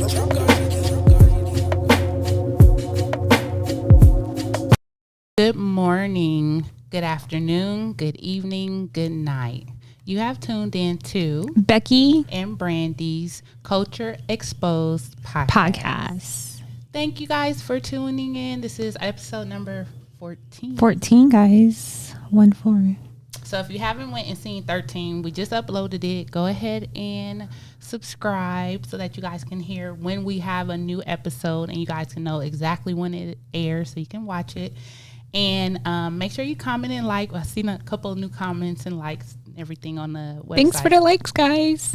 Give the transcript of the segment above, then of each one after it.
Good morning, good afternoon, good evening, good night. You have tuned in to Becky and Brandy's Culture Exposed podcast. Thank you guys for tuning in. This is episode number 14. 14, guys. 1-4. So if you haven't went and seen 13, we just uploaded it. Go ahead and subscribe so that you guys can hear when we have a new episode and you guys can know exactly when it airs so you can watch it. And make sure you comment and like. I've seen a couple of new comments and likes and everything on the website. Thanks for the likes, guys.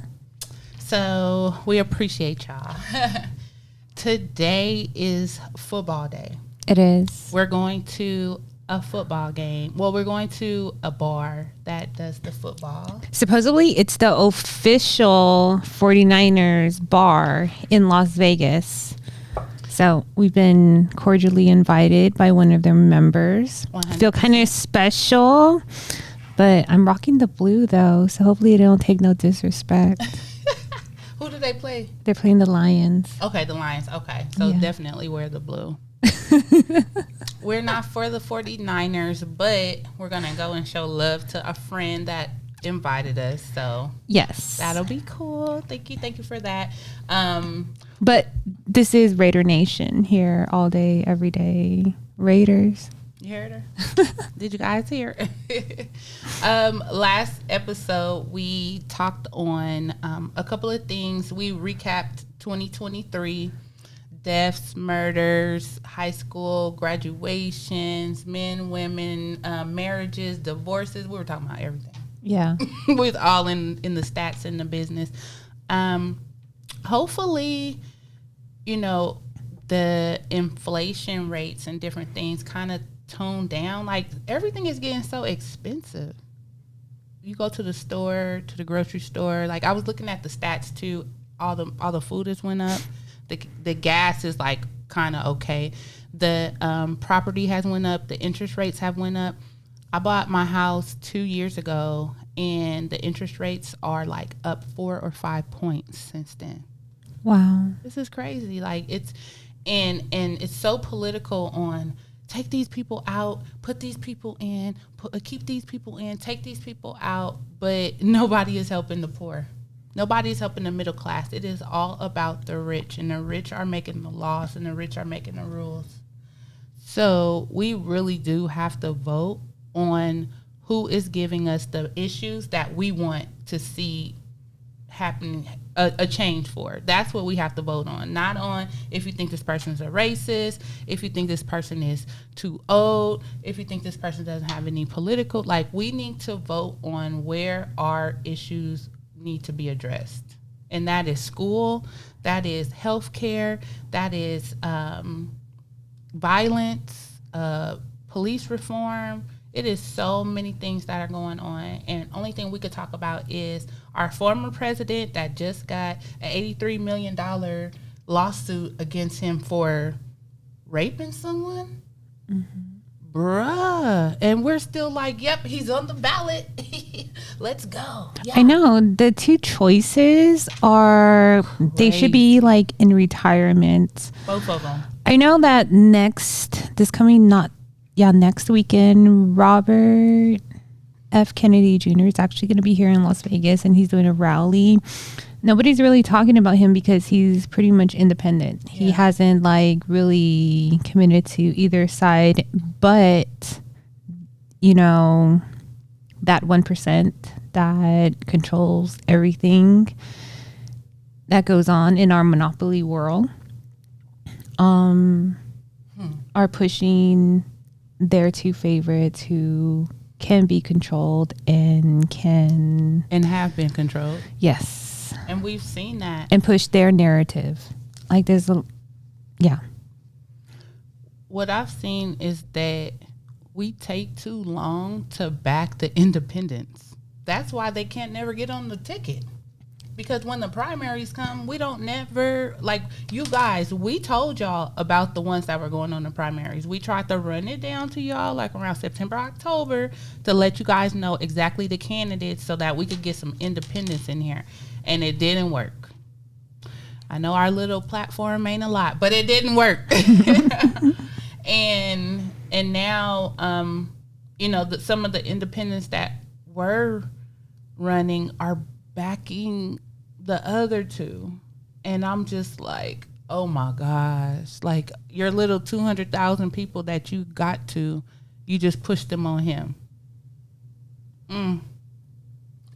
So we appreciate y'all. Today is football day. It is. We're going to a football game. Well, we're going to a bar that does the football. Supposedly, it's the official 49ers bar in Las Vegas. So we've been cordially invited by one of their members. 100%. I feel kind of special, but I'm rocking the blue, though, so hopefully they don't take no disrespect. Who do they play? They're playing the Lions. Okay, the Lions. Okay, so Yeah. definitely wear the blue. We're not for the 49ers, but we're going to go and show love to a friend that invited us. So Yes. that'll be cool. Thank you for that. But this is Raider Nation here all day, every day. Raiders. You heard her? Did you guys hear? Last episode, we talked on a couple of things. We recapped 2023. Deaths, murders, high school graduations, men, women, marriages, divorces. We were talking about everything. Yeah. We was all in the stats in the business. Hopefully, the inflation rates and different things kind of tone down. Like, everything is getting so expensive. You go to the store, to the grocery store. Like, I was looking at the stats too. All the food has went up. The gas is like kind of okay. The property has went up. The interest rates have went up. I bought my house 2 years ago, and the interest rates are like up 4 or 5 points since then. Wow. This is crazy. Like, it's and it's so political on take these people out, put these people in, keep these people in, take these people out, but nobody is helping the poor. Nobody is helping the middle class. It is all about the rich, and the rich are making the laws, and the rich are making the rules. So we really do have to vote on who is giving us the issues that we want to see happen, a change for. That's what we have to vote on. Not on if you think this person is a racist, if you think this person is too old, if you think this person doesn't have any political. Like, we need to vote on where our issues need to be addressed. And that is school, that is healthcare, that is violence, police reform. It is so many things that are going on, and only thing we could talk about is our former president that just got an $83 million lawsuit against him for raping someone. Mm-hmm. Bruh. And we're still like, yep, he's on the ballot. Let's go. Yeah. I know. The two choices are, they should be like in retirement. Both of them. I know that next weekend, Robert F. Kennedy Jr. is actually going to be here in Las Vegas, and he's doing a rally. Nobody's really talking about him because he's pretty much independent. Yeah. He hasn't like really committed to either side, but that 1% that controls everything that goes on in our monopoly world are pushing their two favorites who can be controlled and have been controlled. Yes. And we've seen that. And push their narrative. Like, What I've seen is that we take too long to back the independents. That's why they can't never get on the ticket. Because when the primaries come, we don't never, like, you guys, we told y'all about the ones that were going on the primaries. We tried to run it down to y'all like around September, October to let you guys know exactly the candidates so that we could get some independence in here. And it didn't work. I know our little platform ain't a lot, but it didn't work. and now, some of the independents that were running are backing the other two. And I'm just like, oh my gosh. Like, your little 200,000 people that you just pushed them on him.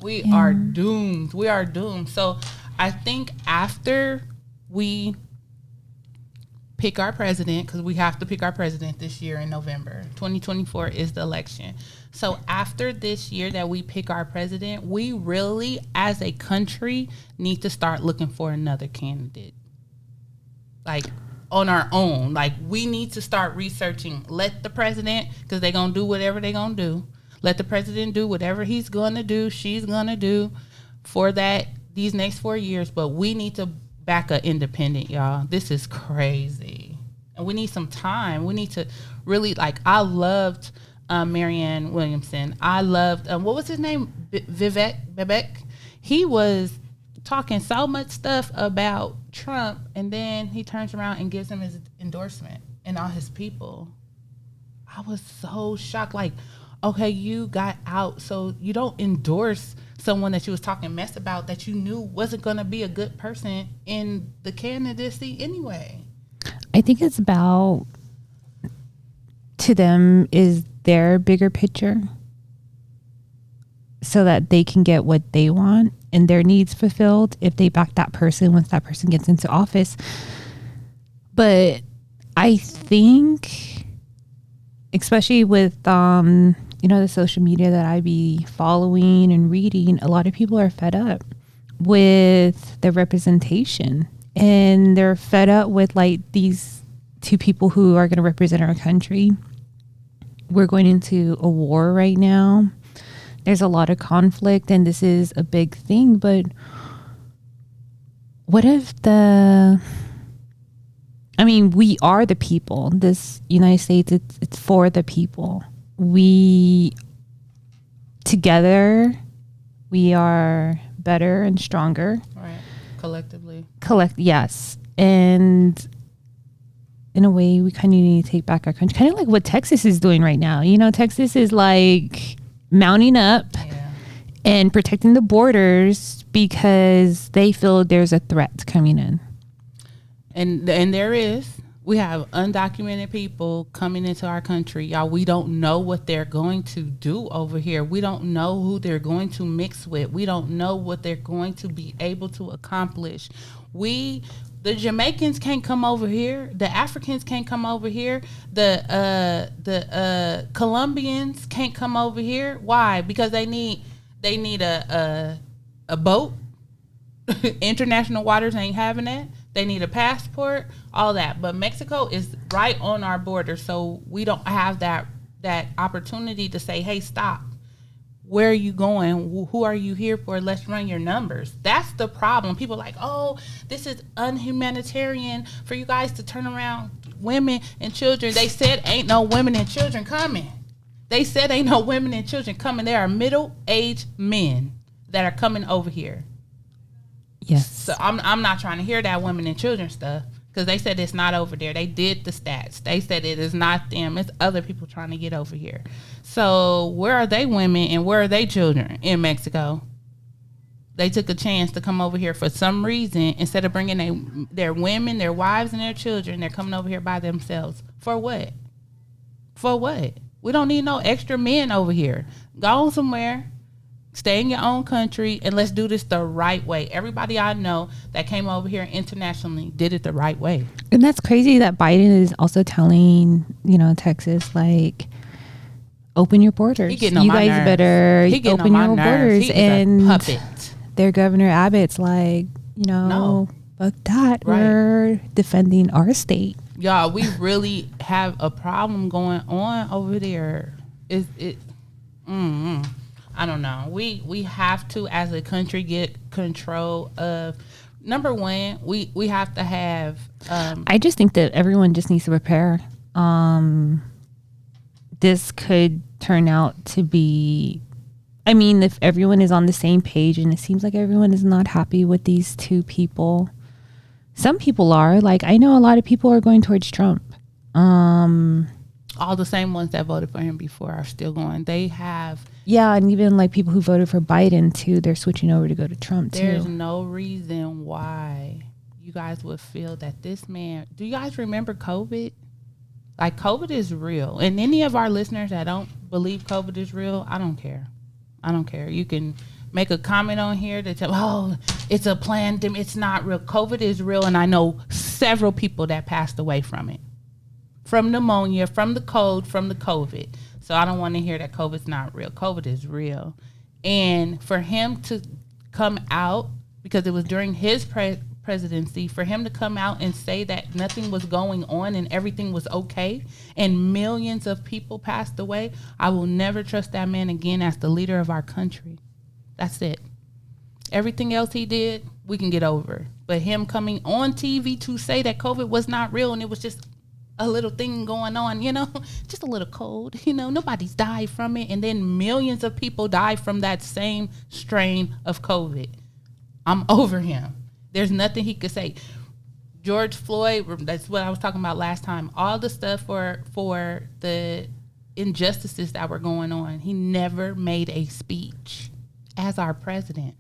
We are doomed. We are doomed. So I think after we pick our president, because we have to pick our president this year in November. 2024 is the election. So after this year that we pick our president, we really, as a country, need to start looking for another candidate. Like, on our own. Like, we need to start researching. Let the president, because they're going to do whatever they're going to do. Let the president do whatever he's going to do, she's going to do for these next 4 years. But we need to back an independent, y'all. This is crazy. And we need some time. We need to really, I loved Marianne Williamson. I loved, what was his name? Vivek. He was talking so much stuff about Trump, and then he turns around and gives him his endorsement and all his people. I was so shocked. Like, okay, you got out, so you don't endorse someone that you was talking mess about that you knew wasn't going to be a good person in the candidacy anyway. I think it's about, to them, is their bigger picture so that they can get what they want and their needs fulfilled if they back that person once that person gets into office. But I think, especially with the social media that I be following and reading, a lot of people are fed up with the representation, and they're fed up with these two people who are going to represent our country. We're going into a war right now. There's a lot of conflict, and this is a big thing, but what if we are the people. This United States, it's for the people. Together, we are better and stronger. Right. Collectively. Yes. And in a way, we kind of need to take back our country. Kind of like what Texas is doing right now. Texas is mounting up and protecting the borders because they feel there's a threat coming in. And there is. We have undocumented people coming into our country. Y'all, we don't know what they're going to do over here. We don't know who they're going to mix with. We don't know what they're going to be able to accomplish. The Jamaicans can't come over here. The Africans can't come over here. The Colombians can't come over here. Why? Because they need a boat. International waters ain't having that. They need a passport, all that. But Mexico is right on our border, so we don't have that opportunity to say, hey, stop. Where are you going? Who are you here for? Let's run your numbers. That's the problem. People are like, oh, this is unhumanitarian for you guys to turn around women and children. They said ain't no women and children coming. They said ain't no women and children coming. There are middle-aged men that are coming over here. Yes. So I'm not trying to hear that women and children stuff, because they said it's not over there. They did the stats. They said it is not them. It's other people trying to get over here. So where are they women and where are they children in Mexico? They took a chance to come over here for some reason. Instead of bringing their women, their wives, and their children, they're coming over here by themselves. For what? For what? We don't need no extra men over here. Go somewhere. Stay in your own country, and let's do this the right way. Everybody I know that came over here internationally did it the right way. And that's crazy that Biden is also telling, Texas, open your borders. You guys nerves. Better open your borders. He and is a puppet. Their Governor Abbott's no, fuck that. Right. We're defending our state. Y'all, we really have a problem going on over there. I don't know. We have to, as a country, get control of. Number one, we have to have. I just think that everyone just needs to prepare. This could turn out to be. If everyone is on the same page, and it seems like everyone is not happy with these two people, Some people are. Like, I know a lot of people are going towards Trump. All the same ones that voted for him before are still going. They have. Yeah, and even like people who voted for Biden too, they're switching over to go to Trump too. There's no reason why you guys would feel that this man. Do you guys remember COVID? Like, COVID is real. And any of our listeners that don't believe COVID is real, I don't care. I don't care. You can make a comment on here that tell, oh, it's a pandemic. It's not real. COVID is real, and I know several people that passed away from it. From pneumonia, from the cold, from the COVID. So I don't want to hear that COVID's not real. COVID is real. And for him to come out, because it was during his presidency, for him to come out and say that nothing was going on and everything was okay and millions of people passed away, I will never trust that man again as the leader of our country. That's it. Everything else he did, we can get over. But him coming on TV to say that COVID was not real and it was just a little thing going on, just a little cold, nobody's died from it. And then millions of people died from that same strain of COVID. I'm over him. There's nothing he could say. George Floyd, that's what I was talking about last time. All the stuff for the injustices that were going on, he never made a speech as our president.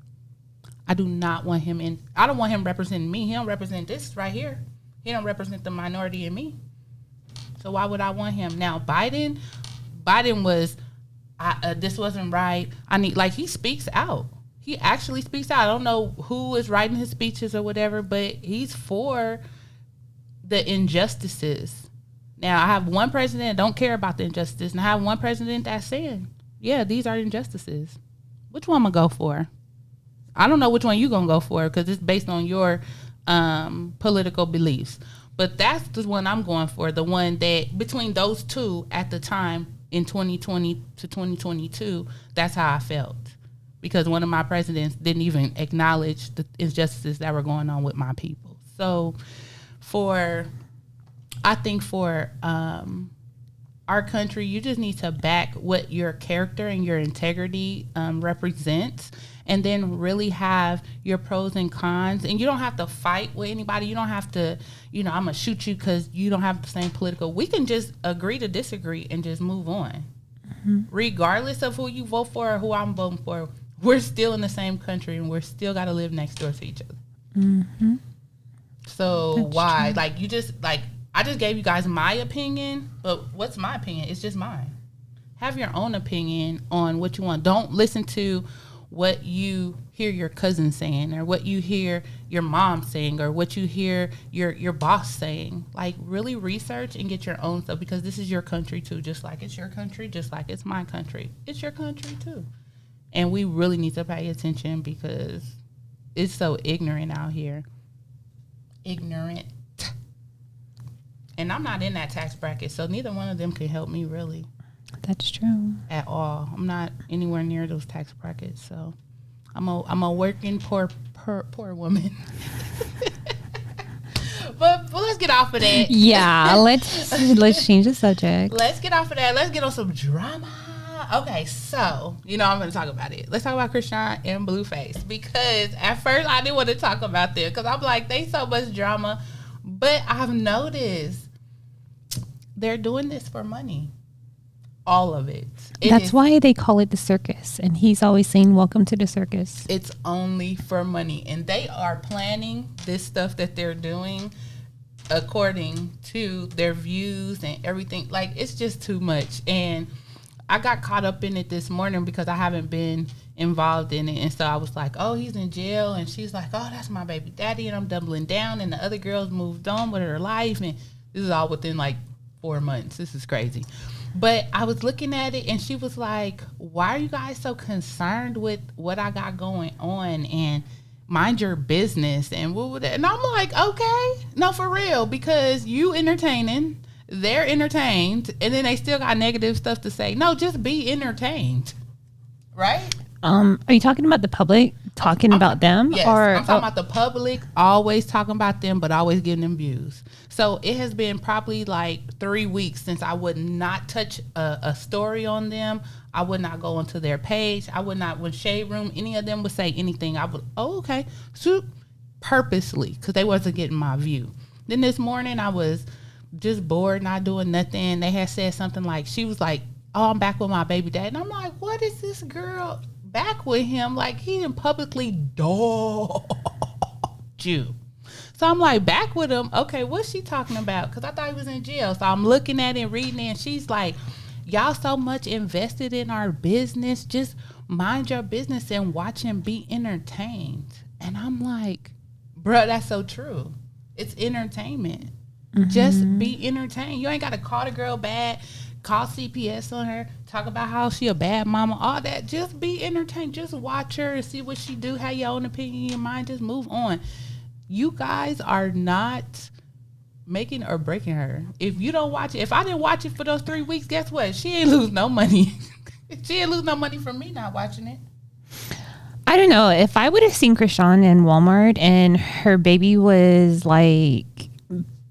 I do not want him in. I don't want him representing me. He don't represent this right here. He don't represent the minority in me. So why would I want him? Now, Biden was, this wasn't right. He speaks out. He actually speaks out. I don't know who is writing his speeches or whatever, but he's for the injustices. Now, I have one president that don't care about the injustice, and I have one president that's saying, yeah, these are injustices. Which one I'm going to go for? I don't know which one you're going to go for because it's based on your political beliefs. But that's the one I'm going for, the one that between those two at the time in 2020 to 2022, that's how I felt. Because one of my presidents didn't even acknowledge the injustices that were going on with my people. So I think for our country, you just need to back what your character and your integrity represents, and then really have your pros and cons. And you don't have to fight with anybody. You don't have to, I'm going to shoot you because you don't have the same political. We can just agree to disagree and just move on. Mm-hmm. Regardless of who you vote for or who I'm voting for, we're still in the same country and we're still got to live next door to each other. Mm-hmm. So that's why? True. I just gave you guys my opinion, but what's my opinion? It's just mine. Have your own opinion on what you want. Don't listen to what you hear your cousin saying or what you hear your mom saying or what you hear your boss saying. Really research and get your own stuff, because this is your country too. Just like it's your country, just like it's my country. It's your country too. And we really need to pay attention because it's so ignorant out here. Ignorant. And I'm not in that tax bracket, so neither one of them can help me really. That's true. At all. I'm not anywhere near those tax brackets, so I'm a working poor woman. But let's get off of that. Yeah, let's change the subject. Let's get off of that. Let's get on some drama. Okay, so I'm going to talk about it. Let's talk about Krishan and Blueface, because at first I didn't want to talk about them because I'm like, they so much drama, but I've noticed they're doing this for money. All of it. That's why they call it the circus. And he's always saying, welcome to the circus. It's only for money. And they are planning this stuff that they're doing according to their views and everything. It's just too much. And I got caught up in it this morning because I haven't been involved in it. And so I was like, oh, he's in jail. And she's like, oh, that's my baby daddy. And I'm doubling down. And the other girls moved on with her life. And this is all within 4 months. This is crazy. But I was looking at it and she was like, why are you guys so concerned with what I got going on? And mind your business. And I'm like, okay, no, for real, because you entertaining, they're entertained, and then they still got negative stuff to say. No, just be entertained. Right? Are you talking about the public talking about them? Yes, or I'm talking about the public always talking about them, but always giving them views. So it has been probably 3 weeks since I would not touch a story on them. I would not go onto their page. I would not, when Shade Room, any of them would say anything, I would, oh, okay. So purposely because they wasn't getting my view. Then this morning I was just bored, not doing nothing. They had said something like, she was like, oh, I'm back with my baby dad. And I'm like, what is this girl back with him? Like, he didn't publicly dogged you. So I'm like, back with him. Okay, what's she talking about? Because I thought he was in jail. So I'm looking at it and reading it, and she's like, y'all so much invested in our business. Just mind your business and watch and be entertained. And I'm like, bro, that's so true. It's entertainment. Just be entertained. You ain't got to call the girl bad, call CPS on her, talk about how she a bad mama, all that. Just be entertained. Just watch her and see what she do, have your own opinion in your mind. Just move on. You guys are not making or breaking her. If you don't watch it, if I didn't watch it for those 3 weeks, guess what? She ain't lose no money. She ain't lose no money from me not watching it. I don't know. If I would have seen Krishan in Walmart and her baby was like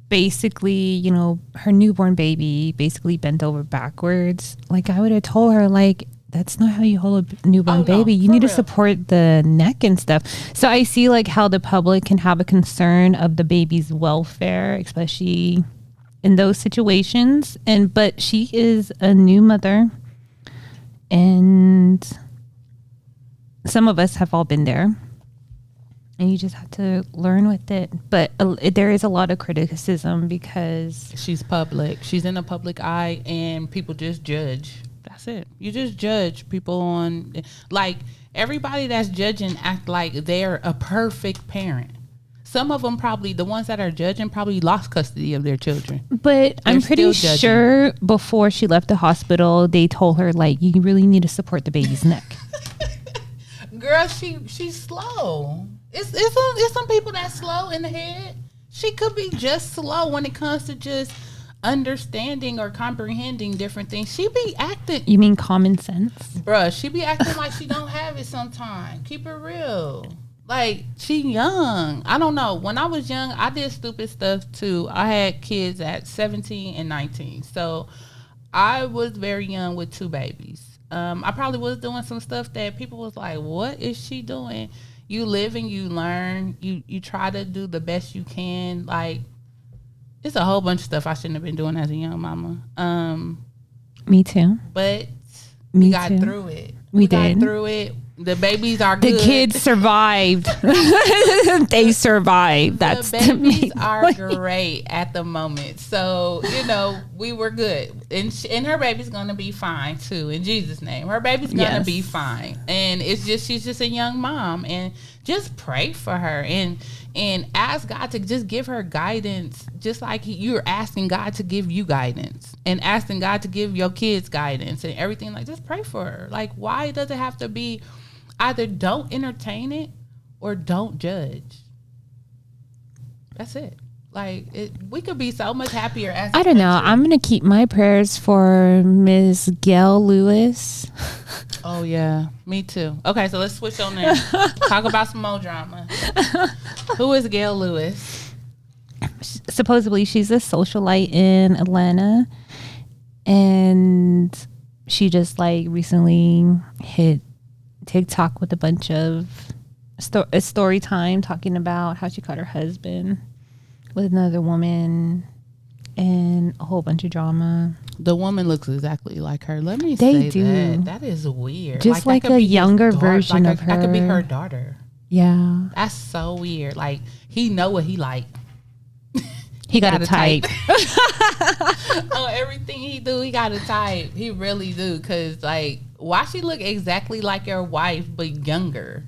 basically, you know, her newborn baby basically bent over backwards, like I would have told her, like, that's not how you hold a newborn baby. You need to support the neck and stuff. So I see like how the public can have a concern of the baby's welfare, especially in those situations. But she is a new mother, and some of us have all been there, and you just have to learn with it. But there is a lot of criticism because she's public. She's in the public eye, and people just judge. That's it. You just judge people on, like, everybody that's judging act like they're a perfect parent. Some of them probably, the ones that are judging, probably lost custody of their children. But I'm pretty sure before she left the hospital, they told her, like, you really need to support the baby's neck. Girl, she's slow. It's some people that's slow in the head. She could be just slow when it comes to just understanding or comprehending different things. She be acting. You mean common sense? Bruh, she be acting like she don't have it sometimes. Keep it real. Like, she young. I don't know. When I was young, I did stupid stuff too. I had kids at 17 and 19. So I was very young with 2 babies. I probably was doing some stuff that people was like, what is she doing? You live and you learn. You try to do the best you can. Like, it's a whole bunch of stuff I shouldn't have been doing as a young mama. Me too. But we got through it. We got through it. The babies are good. The kids survived. They survived. That's the babies are great at the moment. So, you know, we were good. And her baby's going to be fine, too, in Jesus' name. Her baby's going to be fine. And it's just, she's just a young mom. And just pray for her. And ask God to just give her guidance, just like you're asking God to give you guidance and asking God to give your kids guidance and everything. Like, just pray for her. Like, why does it have to be either don't entertain it or don't judge? That's it. Like, we could be so much happier as I don't know. I'm going to keep my prayers for Ms. Gail Lewis. Oh, yeah. Me too. Okay, so let's switch on there. Talk about some more drama. Who is Gail Lewis? Supposedly, she's a socialite in Atlanta. And she just, like, recently hit TikTok with a bunch of story time talking about how she caught her husband with another woman and a whole bunch of drama. The woman looks exactly like her. Let me say that. That is weird. Just like a younger version of her. That could be her daughter. Yeah. That's so weird. Like, he know what he like. He got to type. Oh, everything he do, he got to type. He really do. Because, like, why she look exactly like your wife, but younger?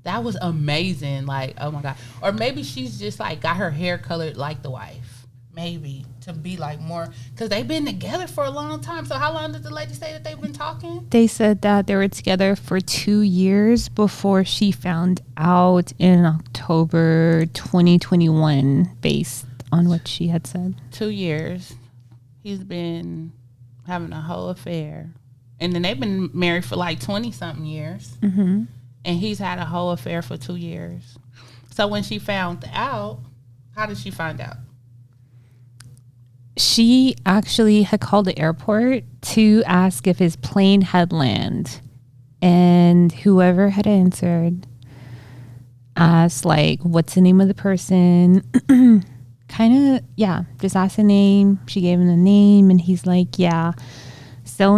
That was amazing. Like, oh, my God. Or maybe she's just, like, got her hair colored like the wife. Maybe. To be, like, more. Because they've been together for a long time. So how long did the lady say that they've been talking? They said that they were together for 2 years before she found out in October 2021, based on what she had said. 2 years. He's been having a whole affair. And then they've been married for like 20-something years. Mm-hmm. And he's had a whole affair for 2 years. So when she found out, how did she find out? She actually had called the airport to ask if his plane had landed. And whoever had answered asked like, what's the name of the person? Kind of, yeah, just asked the name. She gave him the name, and he's like, yeah, so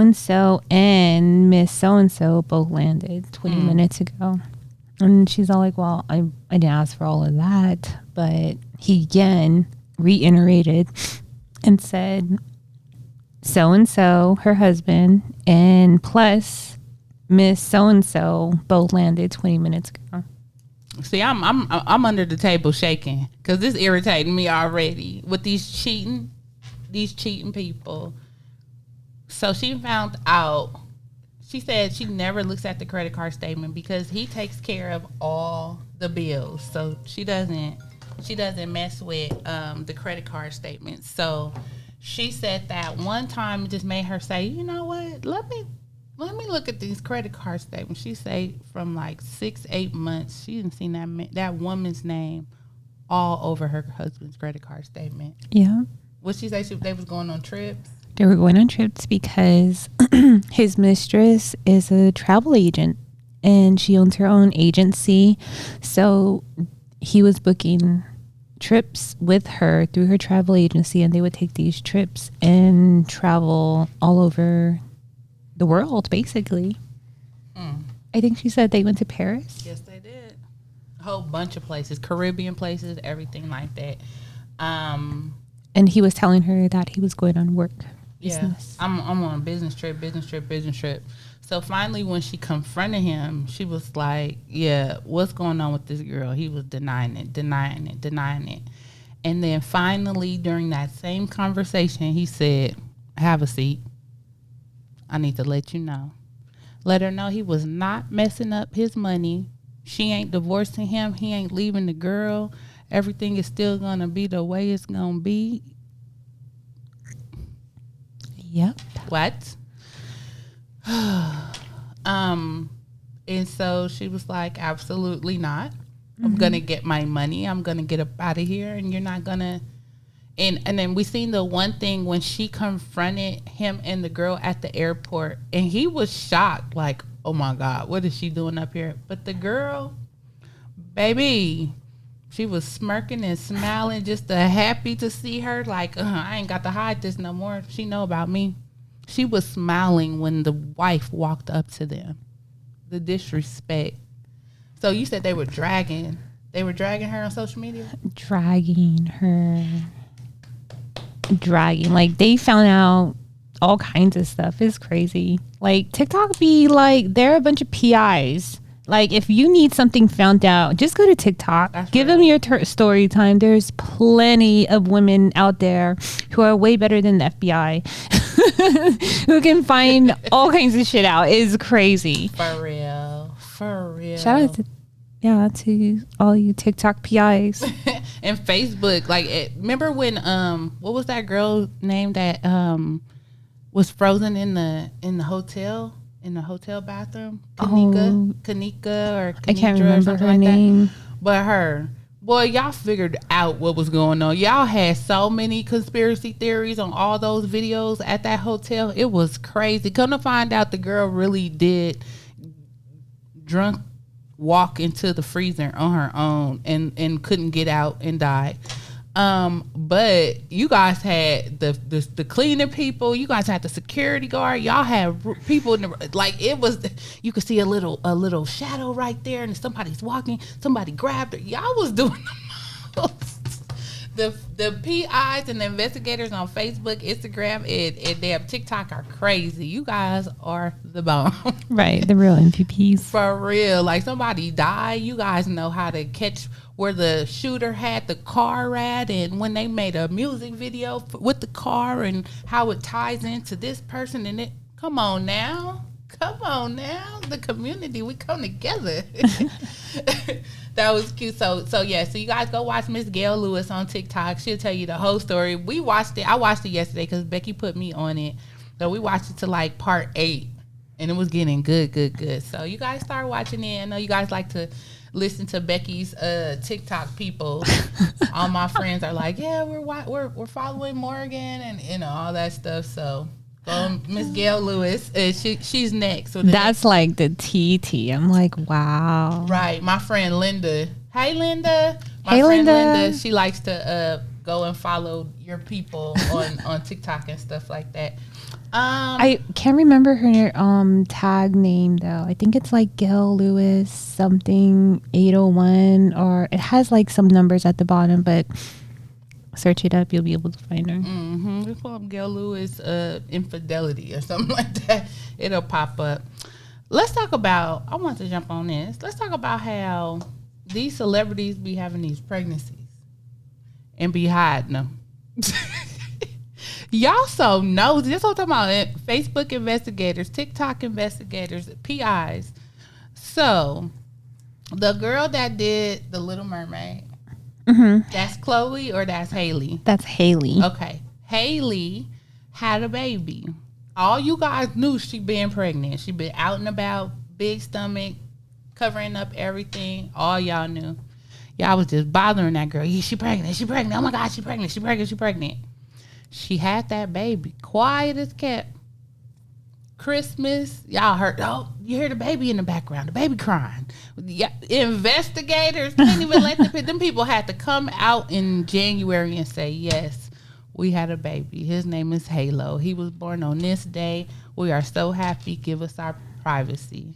and Miss so and so both landed 20 minutes ago. And she's all like, well, I didn't ask for all of that. But he again reiterated and said, so and so, her husband, and plus Miss so and so both landed 20 minutes ago. See, I'm under the table shaking because this irritating me already with these cheating people. So she found out. She said she never looks at the credit card statement because he takes care of all the bills. So she doesn't mess with the credit card statement. So she said that one time it just made her say, you know what? Let me look at these credit card statements. She said from like 6-8 months, she didn't see that woman's name all over her husband's credit card statement. Yeah. What she say? They was going on trips. They were going on trips because his mistress is a travel agent and she owns her own agency. So he was booking trips with her through her travel agency, and they would take these trips and travel all over the world, basically. I think she said they went to Paris. Yes, they did. A whole bunch of places, Caribbean places, everything like that. And he was telling her that he was going on work business. Yeah, I'm on a business trip. So finally, when she confronted him, she was like, yeah, what's going on with this girl? He was denying it. And then finally, during that same conversation, he said, have a seat. I need to let you know. Let her know he was not messing up his money. She ain't divorcing him. He ain't leaving the girl. Everything is still going to be the way it's going to be. Yep. What? And so she was like, absolutely not. I'm going to get my money. I'm going to get up out of here, and you're not going to. And then we seen the one thing when she confronted him and the girl at the airport, and he was shocked, like, oh my God, what is she doing up here? But the girl, baby, she was smirking and smiling, just happy to see her. Like, I ain't got to hide this no more. She know about me. She was smiling when the wife walked up to them. The disrespect. So you said they were dragging her on social media? Dragging. Like, they found out all kinds of stuff. It's crazy. Like, TikTok be like, they're a bunch of PIs. Like, if you need something found out, just go to TikTok. That's Give real. them your story time. There's plenty of women out there who are way better than the FBI who can find all kinds of shit out. It's crazy. For real. Shout out to all you TikTok PIs. And Facebook, like, remember when what was that girl name that was frozen in the hotel bathroom? Kanika or Kanitra, I can't remember or something her like name. that. But her, boy, y'all figured out what was going on. Y'all had so many conspiracy theories on all those videos at that hotel. It was crazy. Come to find out, the girl really did drunk walk into the freezer on her own and couldn't get out and died. But you guys had the cleaning people. You guys had the security guard. Y'all had people in the, like, it was, you could see a little shadow right there, and somebody's walking. Somebody grabbed her. Y'all was doing the most. The PIs and the investigators on Facebook, Instagram, and damn TikTok are crazy. You guys are the bomb. Right, the real MVPs. For real. Like, somebody died. You guys know how to catch where the shooter had the car at, and when they made a music video with the car and how it ties into this person. And it, come on now. The community, we come together. That was cute. So yeah. So you guys go watch Miss Gail Lewis on TikTok. She'll tell you the whole story. We watched it. I watched it yesterday because Becky put me on it. So we watched it to like part 8, and it was getting good. So you guys start watching it. I know you guys like to listen to Becky's TikTok people. All my friends are like, yeah, we're following Morgan and all that stuff. So. Miss Gail Lewis, she's next. So that's like the TT. I'm like, wow. Right. My friend Linda Hey, Linda. My Hey, friend Linda. She likes to go and follow your people on TikTok and stuff like that. I can't remember her tag name though. I think it's like Gail Lewis something 801, or it has like some numbers at the bottom, but search it up, you'll be able to find her. We call them Gail Lewis infidelity or something like that. It'll pop up. Let's talk about, I want to jump on this. Let's talk about how these celebrities be having these pregnancies and be hiding them. Y'all so nosy. That's what I'm talking about. Facebook investigators, TikTok investigators, PIs. So, the girl that did The Little Mermaid, that's Chloe or that's Haley? That's Haley. Okay. Haley had a baby. All you guys knew she been pregnant. She been out and about, big stomach, covering up everything. All y'all knew. Y'all was just bothering that girl. Yeah, she pregnant. She pregnant. Oh my God, she pregnant. She pregnant. She pregnant. She had that baby. Quiet as kept. Christmas, y'all heard, oh, you hear the baby in the background, the baby crying. Yeah, investigators didn't even let them people had to come out in January and say, yes, we had a baby. His name is Halo. He was born on this day. We are so happy. Give us our privacy.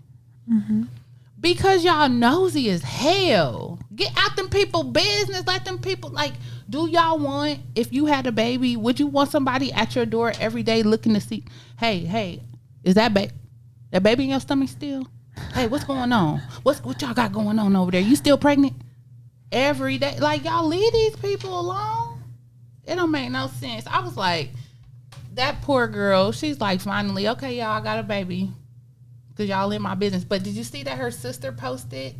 Because y'all nosy as hell. Get out them people business. Let them people, like, do y'all want, if you had a baby, would you want somebody at your door every day looking to see, hey, is that baby in your stomach still? Hey, what's going on? What y'all got going on over there? You still pregnant? Every day. Like, y'all leave these people alone. It don't make no sense. I was like, that poor girl, she's like, finally, okay, y'all, I got a baby. Because y'all in my business. But did you see that her sister posted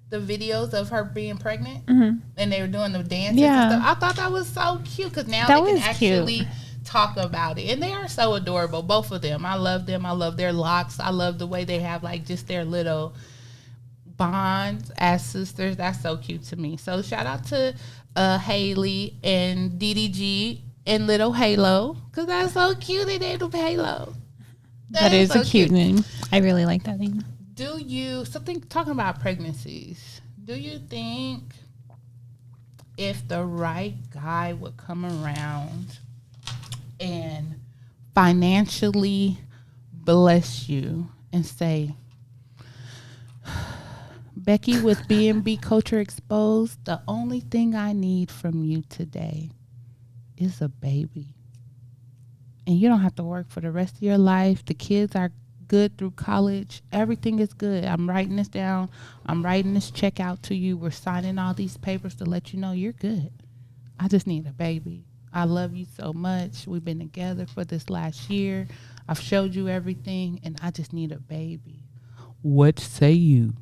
the videos of her being pregnant? And they were doing the dances and stuff? I thought that was so cute. Because now they can actually talk about it. And they are so adorable, both of them. I love them. I love their locks. I love the way they have, like, just their little bonds as sisters. That's so cute to me. So shout out to Haley and DDG and little Halo. Because that's so cute. They named him Halo. That is so a cute name. I really like that name. Talking about pregnancies, do you think if the right guy would come around and financially bless you and say, Becky, with B&B Culture Exposed, the only thing I need from you today is a baby. And you don't have to work for the rest of your life. The kids are good through college. Everything is good. I'm writing this down. I'm writing this check out to you. We're signing all these papers to let you know you're good. I just need a baby. I love you so much. We've been together for this last year. I've showed you everything, and I just need a baby. What say you?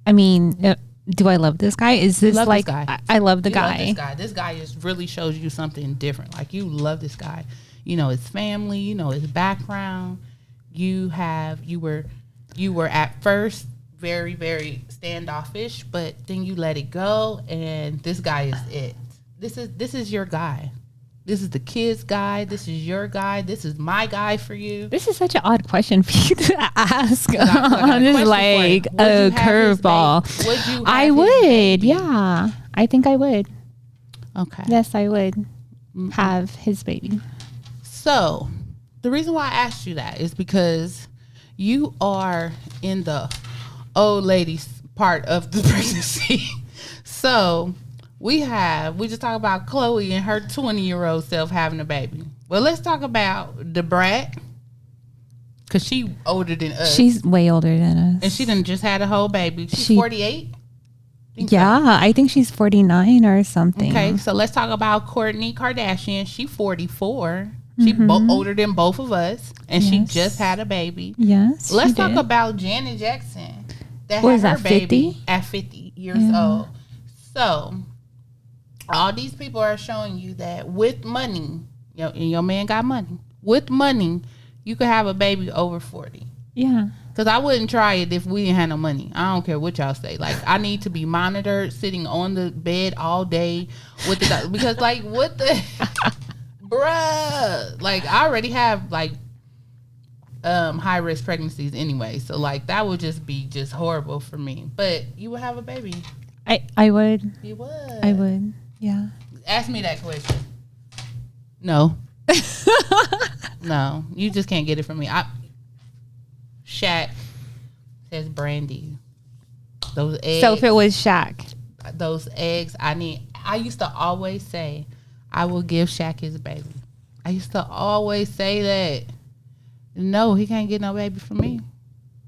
I mean, do I love this guy? Is this like, this guy. I love the you guy. Love this guy. This guy is really shows you something different. Like, you love this guy. You know his family. You know his background. You were at first very, very standoffish, but then you let it go, and this guy is it. This is your guy. This is the kid's guy. This is your guy. This is my guy for you. This is such an odd question for you to ask. This is like a curveball. Would you? I would. Yeah, I think I would. Okay. Yes, I would have his baby. So, the reason why I asked you that is because you are in the old ladies part of the pregnancy. So, we just talked about Chloe and her 20-year-old self having a baby. Well, let's talk about the brat, because she older than us. She's way older than us. And she done just had a whole baby. She's 48? Yeah, so. I think she's 49 or something. Okay, so let's talk about Kourtney Kardashian. She's 44. She's older than both of us. And she just had a baby. Yes, let's talk about Janet Jackson. That was had her that, baby 50? At 50 years old. So, all these people are showing you that with money, and your man got money. With money, you could have a baby over 40. Yeah. Because I wouldn't try it if we didn't have no money. I don't care what y'all say. Like, I need to be monitored, sitting on the bed all day with the because, like, what the bruh? Like, I already have, like, high risk pregnancies anyway. So like that would just be just horrible for me. But you would have a baby. I would. You would. I would. Yeah. Ask me that question. No. No, you just can't get it from me. Shaq says Brandy. Those eggs. So if it was Shaq, those eggs, I used to always say, I will give Shaq his baby. I used to always say that. No, he can't get no baby from me.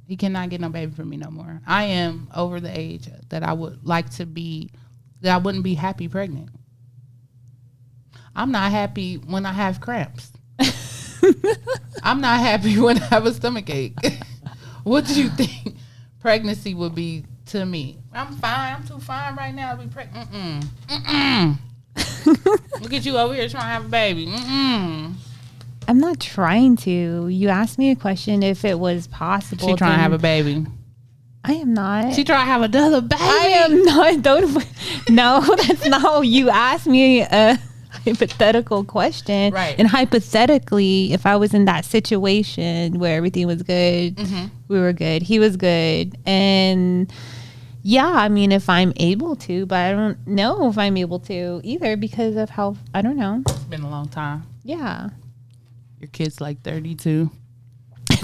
He cannot get no baby from me no more. I am over the age that I would like to be, that I wouldn't be happy pregnant. I'm not happy when I have cramps. I'm not happy when I have a stomach ache. What do you think pregnancy would be to me? I'm fine. I'm too fine right now to be pregnant. Look at you over here trying to have a baby. I'm not trying to. You asked me a question if it was possible. She trying to have a baby. I am not. She trying to have another baby. I am not. No, that's not how you asked me a hypothetical question. Right. And hypothetically, if I was in that situation where everything was good, we were good, he was good. And yeah, I mean, if I'm able to, but I don't know if I'm able to either because of how, I don't know. It's been a long time. Yeah. Your kid's like 32.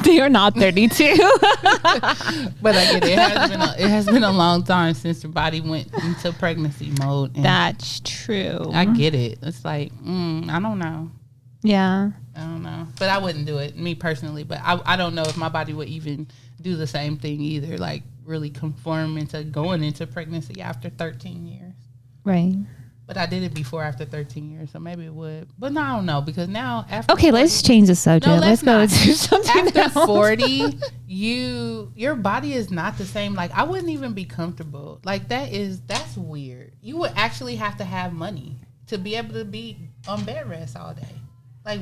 They are not 32. But I get it. It has been a long time since your body went into pregnancy mode. And that's true. I get it. It's like, I don't know. Yeah. I don't know. But I wouldn't do it, me personally. But I don't know if my body would even do the same thing either. Like, really conform into going into pregnancy after 13 years. Right. But I did it before after 13 years, so maybe it would. But no, I don't know, because now after okay, 40, let's change the subject. No, let's go not. to something after else. 40, your body is not the same. Like, I wouldn't even be comfortable. Like, that's weird. You would actually have to have money to be able to be on bed rest all day. Like,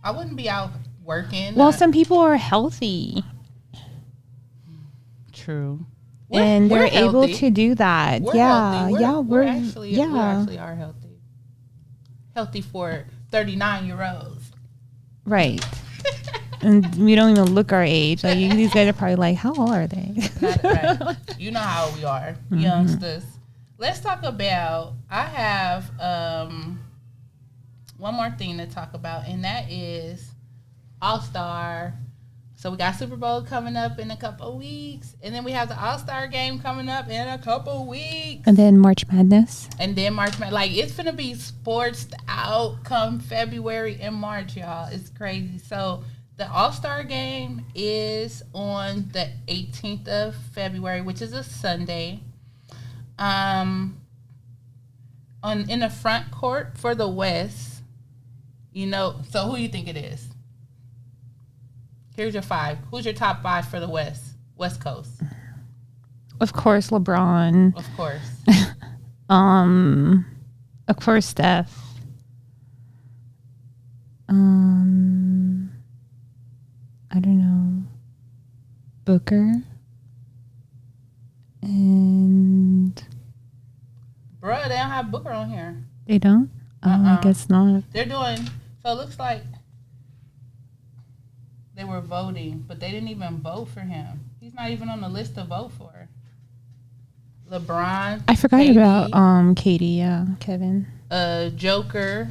I wouldn't be out working. Well, some people are healthy. True. And they're able to do that. We're yeah, healthy. yeah, we actually are healthy. Healthy for 39-year-olds. Right. And we don't even look our age. Like these guys are probably like, how old are they? Right. You know how we are, youngsters. Let's talk about. I have one more thing to talk about, and that is All-Star. So we got Super Bowl coming up in a couple of weeks. And then we have the All-Star game coming up in a couple of weeks. And then March Madness. Like, it's going to be sports out come February and March, y'all. It's crazy. So the All-Star game is on the 18th of February, which is a Sunday. In the front court for the West, so who do you think it is? Here's your 5. Who's your top 5 for the West Coast? Of course, LeBron. Of course. Of course, Steph. I don't know. Booker. And Bruh, they don't have Booker on here. They don't? I guess not. They're doing, so it looks like they were voting, but they didn't even vote for him. He's not even on the list to vote for. LeBron. I forgot KD, about KD, yeah. Kevin. Joker.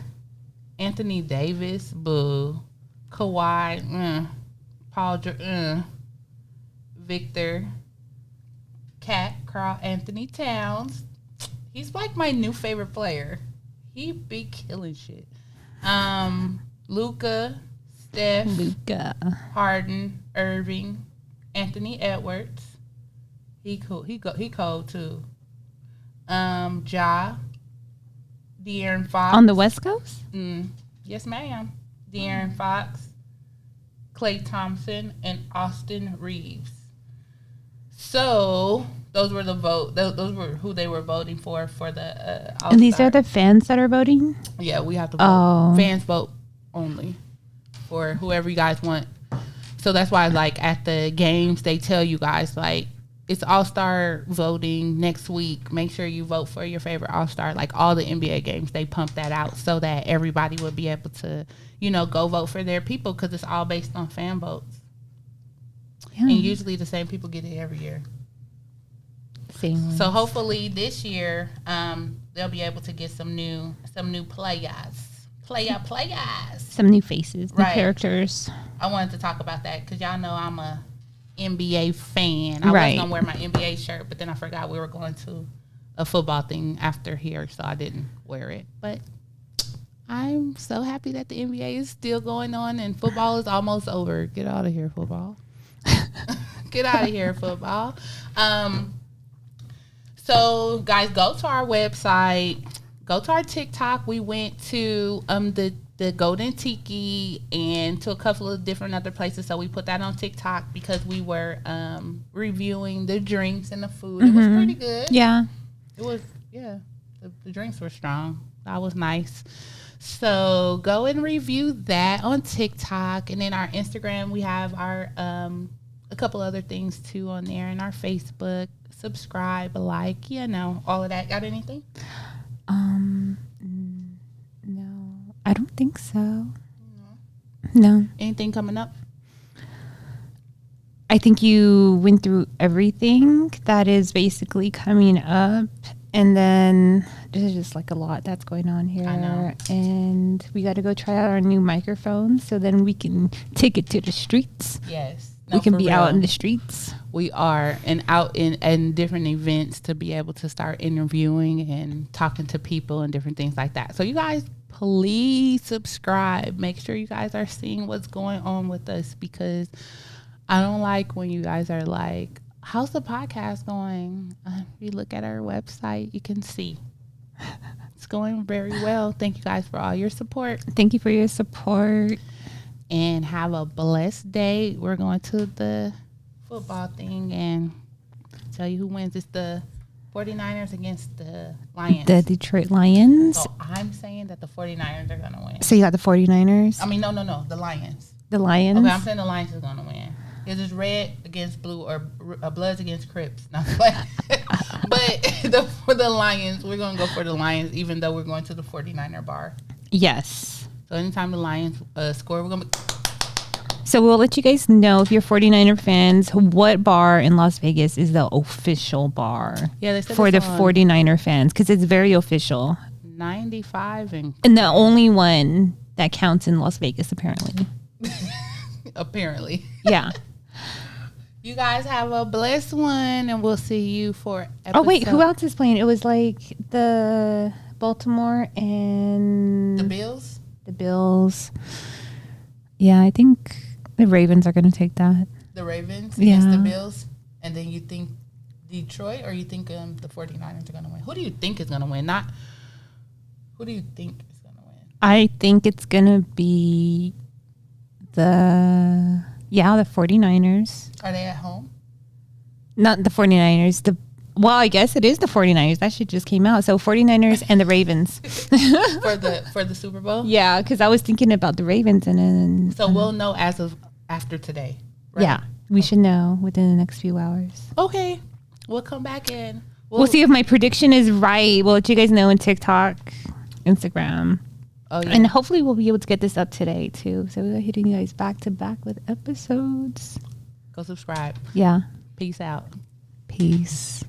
Anthony Davis. Boo. Kawhi. Paul George. Victor. Cat. Carl Anthony Towns. He's like my new favorite player. He be killing shit. Luka. Steph, Harden, Irving, Anthony Edwards. He cool. He cold too. Ja, De'Aaron Fox on the West Coast. Yes, ma'am. De'Aaron Fox, Klay Thompson, and Austin Reeves. So those were the vote. Those were who they were voting for the. All-Star. And these are the fans that are voting. Yeah, we have to vote. Oh. Fans vote only. For whoever you guys want. So that's why, like, at the games, they tell you guys, like, it's All-Star voting next week. Make sure you vote for your favorite All-Star. Like, all the NBA games, they pump that out so that everybody will be able to, go vote for their people because it's all based on fan votes. Yeah. And usually the same people get it every year. Same. So hopefully this year, they'll be able to get some new players. Some new faces, new Right. characters. I wanted to talk about that because y'all know I'm a NBA fan. I Right. was gonna wear my NBA shirt, but then I forgot we were going to a football thing after here, so I didn't wear it. But I'm so happy that the NBA is still going on and football is almost over. Get out of here, football. Get out of here, football. So guys, go to our website, go to our TikTok. We went to the Golden Tiki and to a couple of different other places. So we put that on TikTok because we were reviewing the drinks and the food. It was pretty good. Yeah. It was, yeah. The drinks were strong. That was nice. So go and review that on TikTok. And then our Instagram, we have our a couple other things too on there, and our Facebook. Subscribe, like, all of that. Got anything? No, I don't think so. No. Anything coming up? I think you went through everything that is basically coming up, and then there's just like a lot that's going on here. I know. And we got to go try out our new microphone so then we can take it to the streets. Yes. We can for be real. out in the streets. We are, and out in different events to be able to start interviewing and talking to people and different things like that. So you guys, please subscribe. Make sure you guys are seeing what's going on with us, because I don't like when you guys are like, how's the podcast going? If you look at our website, you can see it's going very well. Thank you guys for all your support. Thank you for your support. And have a blessed day. We're going to the football thing and tell you who wins. It's the 49ers against the Lions. The Detroit Lions. So I'm saying that the 49ers are going to win. So you got the 49ers? I mean, no. The Lions. The Lions? Okay, I'm saying the Lions is going to win. It's just red against blue or Bloods against Crips. Not but for the Lions, we're going to go for the Lions, even though we're going to the 49er bar. Yes. So anytime the Lions score, we're going to be... So we'll let you guys know, if you're 49er fans, what bar in Las Vegas is the official bar Yeah, they said for the it's on 49er fans, because it's very official. 95 and And the only one that counts in Las Vegas, apparently. apparently. Yeah. You guys have a blessed one, and we'll see you for episode. Oh, wait, who else is playing? It was like the Baltimore and... The Bills? The Bills. Yeah, I think the Ravens are going to take that. The Ravens Yeah. against the Bills? And then you think Detroit, or you think the 49ers are going to win? Who do you think is going to win? Not who do you think is going to win? I think it's going to be the 49ers. Are they at home? Not the 49ers. Well, I guess it is the 49ers. That shit just came out. So 49ers and the Ravens. for the Super Bowl? Yeah, because I was thinking about the Ravens. And then... So we'll know as of after today, right? Yeah, we should know within the next few hours. Okay. We'll come back in. We'll see if my prediction is right. We'll let you guys know on TikTok, Instagram. Oh, yeah. And hopefully we'll be able to get this up today, too. So we're hitting you guys back to back with episodes. Go subscribe. Yeah. Peace out. Peace.